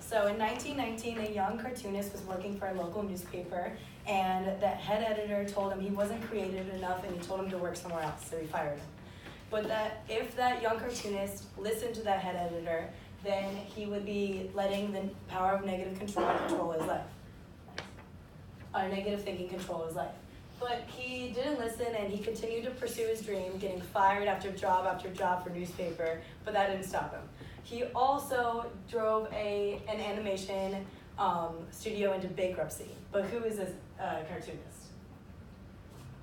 So in 1919, a young cartoonist was working for a local newspaper, and the head editor told him he wasn't creative enough, and he told him to work somewhere else, so he fired him. But that if that young cartoonist listened to that head editor, then he would be letting the power of negative control his life. Or negative thinking control his life. But he didn't listen, and he continued to pursue his dream, getting fired after job for newspaper, but that didn't stop him. He also drove an animation studio into bankruptcy. But who is this cartoonist?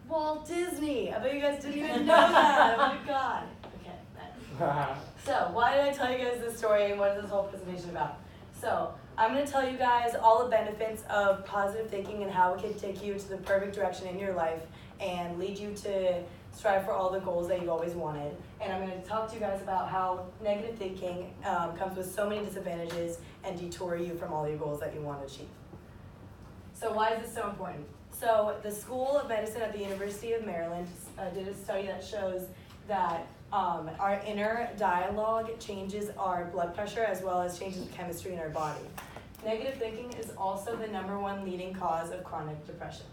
Walt Disney. I bet you guys didn't even know that. Oh my God. Okay. So why did I tell you guys this story, and what is this whole presentation about? So I'm going to tell you guys all the benefits of positive thinking and how it can take you to the perfect direction in your life and lead you to strive for all the goals that you always wanted. And I'm going to talk to you guys about how negative thinking comes with so many disadvantages and detour you from all your goals that you want to achieve. So why is this so important? So the School of Medicine at the University of Maryland did a study that shows that our inner dialogue changes our blood pressure as well as changes the chemistry in our body. Negative thinking is also the #1 leading cause of chronic depression.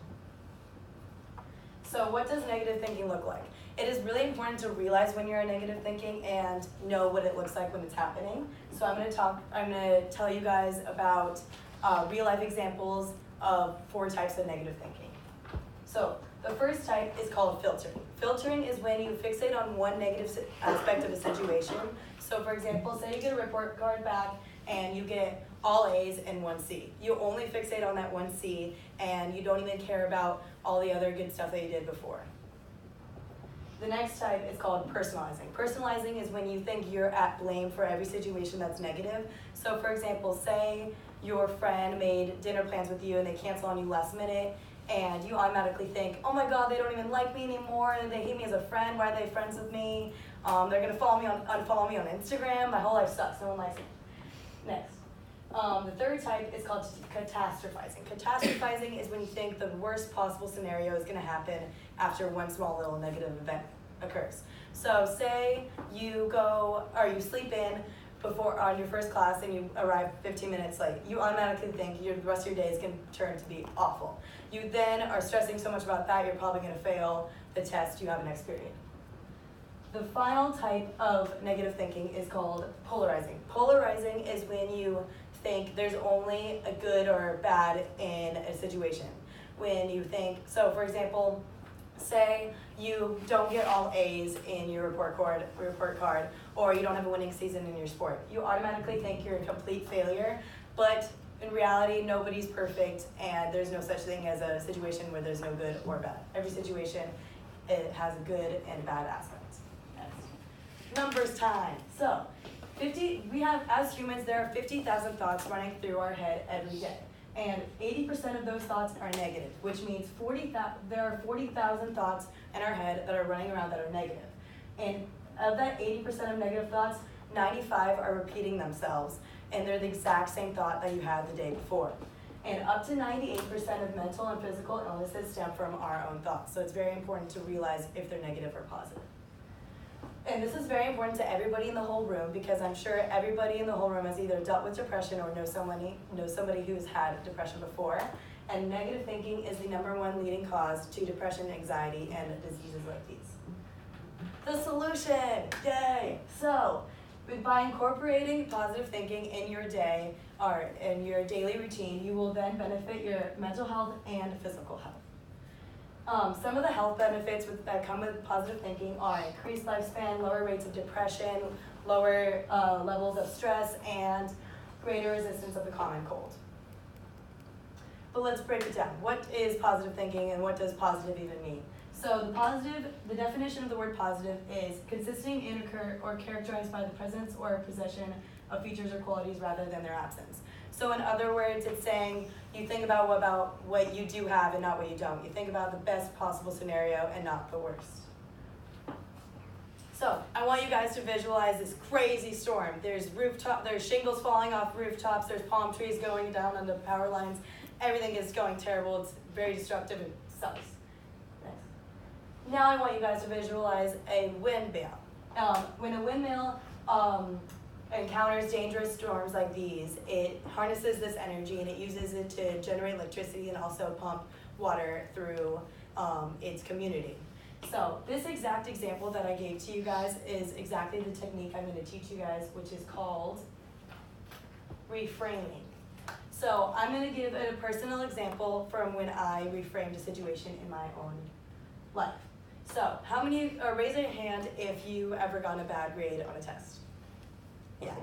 So what does negative thinking look like? It is really important to realize when you're in negative thinking and know what it looks like when it's happening. So I'm going to tell you guys about real life examples of 4 types of negative thinking. So the first type is called filtering. Filtering is when you fixate on one negative aspect of a situation. So for example, say you get a report card back and you get all A's and 1 C. You only fixate on that 1 C and you don't even care about all the other good stuff that you did before. The next type is called personalizing. Personalizing is when you think you're at blame for every situation that's negative. So for example, say your friend made dinner plans with you and they cancel on you last minute, and you automatically think, oh my God, they don't even like me anymore, and they hate me as a friend, why are they friends with me? They're gonna unfollow me on Instagram, my whole life sucks, no one likes me. Next. The third type is called catastrophizing. Catastrophizing is when you think the worst possible scenario is gonna happen after one small little negative event occurs. So say you sleep in before on your first class and you arrive 15 minutes late, you automatically think the rest of your day is going to turn to be awful. You then are stressing so much about that, you're probably going to fail the test you have next period. The final type of negative thinking is called polarizing. Polarizing is when you think there's only a good or bad in a situation. When you think, so for example, say you don't get all A's in your report card, or you don't have a winning season in your sport. You automatically think you're a complete failure, but in reality, nobody's perfect, and there's no such thing as a situation where there's no good or bad. Every situation, it has a good and bad aspect. Next. Numbers time. So, as humans, there are 50,000 thoughts running through our head every day. And 80% of those thoughts are negative, which means there are 40,000 thoughts in our head that are running around that are negative. And of that 80% of negative thoughts, 95 are repeating themselves, and they're the exact same thought that you had the day before. And up to 98% of mental and physical illnesses stem from our own thoughts. So it's very important to realize if they're negative or positive. And this is very important to everybody in the whole room, because I'm sure everybody in the whole room has either dealt with depression or knows somebody who's had depression before. And negative thinking is the #1 leading cause to depression, anxiety, and diseases like these. The solution, yay! So, by incorporating positive thinking in your day or in your daily routine, you will then benefit your mental health and physical health. Some of the health benefits that come with positive thinking are increased lifespan, lower rates of depression, lower levels of stress, and greater resistance of the common cold. But let's break it down. What is positive thinking and what does positive even mean? So the definition of the word positive is consisting in or characterized by the presence or possession of features or qualities rather than their absence. So in other words, it's saying you think about what you do have and not what you don't. You think about the best possible scenario and not the worst. So I want you guys to visualize this crazy storm. There's shingles falling off rooftops, there's palm trees going down on the power lines. Everything is going terrible, it's very destructive, it sucks. Next. Now I want you guys to visualize a windmill. When a windmill encounters dangerous storms like these, it harnesses this energy and it uses it to generate electricity and also pump water through its community. So this exact example that I gave to you guys is exactly the technique I'm going to teach you guys, which is called reframing. So I'm going to give a personal example from when I reframed a situation in my own life. So how many, raise your hand if you ever got a bad grade on a test? Yeah,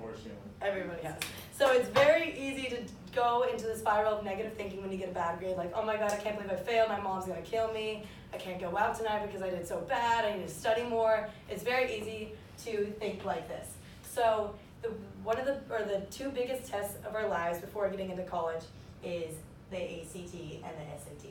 everybody has. So it's very easy to go into the spiral of negative thinking when you get a bad grade, like, oh my God, I can't believe I failed, my mom's gonna kill me, I can't go out tonight because I did so bad, I need to study more. It's very easy to think like this. So the two biggest tests of our lives before getting into college is the ACT and the SAT.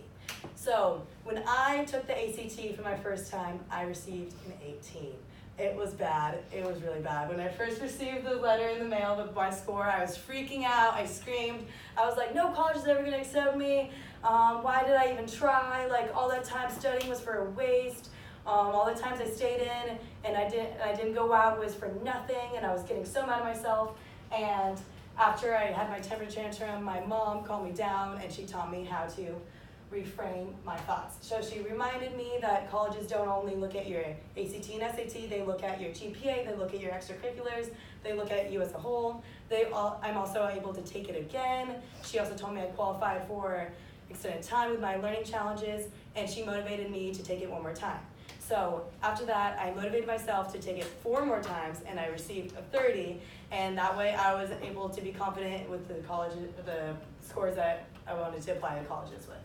So when I took the ACT for my first time, I received an 18. It was bad. It was really bad. When I first received the letter in the mail with my score, I was freaking out. I screamed. I was like, no college is ever going to accept me. Why did I even try? Like, all that time studying was for a waste. All the times I stayed in and I didn't go out was for nothing, and I was getting so mad at myself. And after I had my temper tantrum, my mom calmed me down and she taught me how to reframe my thoughts. So she reminded me that colleges don't only look at your ACT and SAT, they look at your GPA, they look at your extracurriculars, they look at you as a whole. I'm also able to take it again. She also told me I qualified for extended time with my learning challenges, and she motivated me to take it one more time. So after that, I motivated myself to take it 4 more times, and I received a 30, and that way I was able to be confident with the scores that I wanted to apply to colleges with.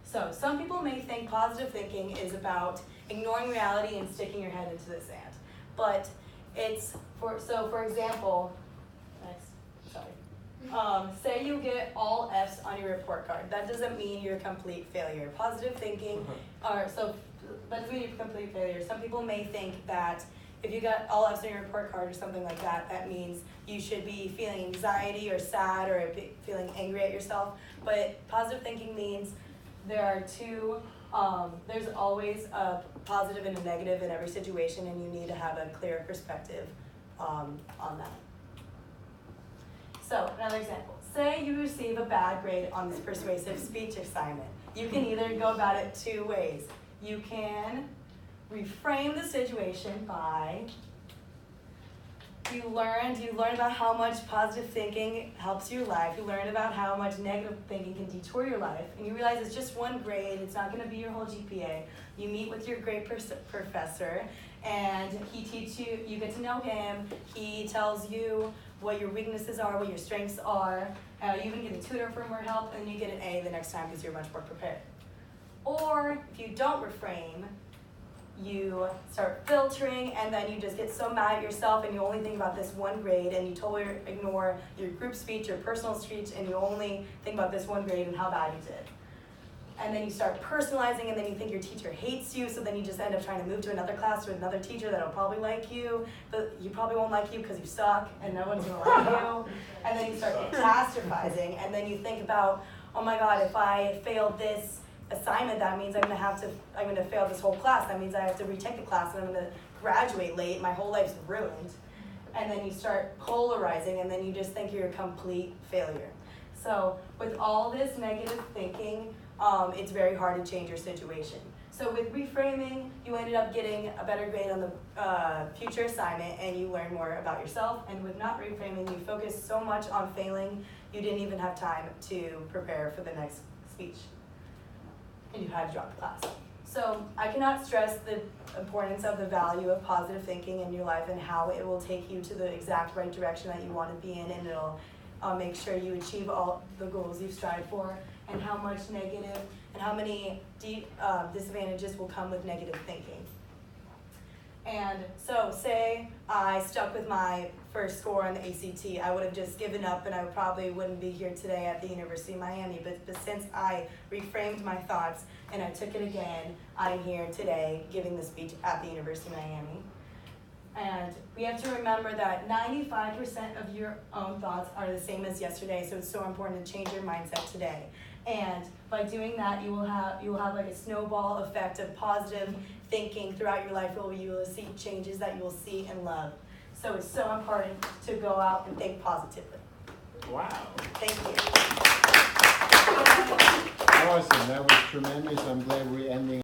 So some people may think positive thinking is about ignoring reality and sticking your head into the sand. But for example, say you get all F's on your report card. That doesn't mean you're a complete failure. Positive thinking, that doesn't mean you're a complete failure. Some people may think that if you got all F's on your report card or something like that, that means you should be feeling anxiety or sad or feeling angry at yourself. But positive thinking means there are there's always a positive and a negative in every situation, and you need to have a clear perspective on that. So another example, say you receive a bad grade on this persuasive speech assignment. You can either go about it 2 ways. You can reframe the situation by you learned about how much positive thinking helps your life. You learned about how much negative thinking can detour your life. And you realize it's just 1 grade. It's not going to be your whole GPA. You meet with your great professor, and he teaches you. You get to know him. He tells you what your weaknesses are, what your strengths are. You even get a tutor for more help, and you get an A the next time because you're much more prepared. Or if you don't reframe, you start filtering, and then you just get so mad at yourself, and you only think about this 1 grade, and you totally ignore your group speech, your personal speech, and you only think about this 1 grade and how bad you did. And then you start personalizing, and then you think your teacher hates you, so then you just end up trying to move to another class to another teacher that'll probably like you, but you probably won't like you because you suck, and no one's gonna like you. And then you start catastrophizing, and then you think about, oh my God, if I failed this assignment, that means I'm gonna fail this whole class. That means I have to retake the class, and I'm gonna graduate late. My whole life's ruined. And then you start polarizing, and then you just think you're a complete failure. So with all this negative thinking, it's very hard to change your situation. So with reframing, you ended up getting a better grade on the future assignment, and you learn more about yourself. And with not reframing, you focus so much on failing, you didn't even have time to prepare for the next speech, and you had to drop the class. So I cannot stress the importance of the value of positive thinking in your life and how it will take you to the exact right direction that you want to be in, and it'll make sure you achieve all the goals you've strived for, and how much negative and how many disadvantages will come with negative thinking. And so say I stuck with my first score on the ACT, I would have just given up, and I probably wouldn't be here today at the University of Miami. But since I reframed my thoughts and I took it again, I'm here today giving the speech at the University of Miami. And we have to remember that 95% of your own thoughts are the same as yesterday, so it's so important to change your mindset today. And by doing that, you will have like a snowball effect of positive thinking throughout your life, where you will see changes that you will see and love. So it's so important to go out and think positively. Wow. Thank you. Awesome, that was tremendous. I'm glad we're ending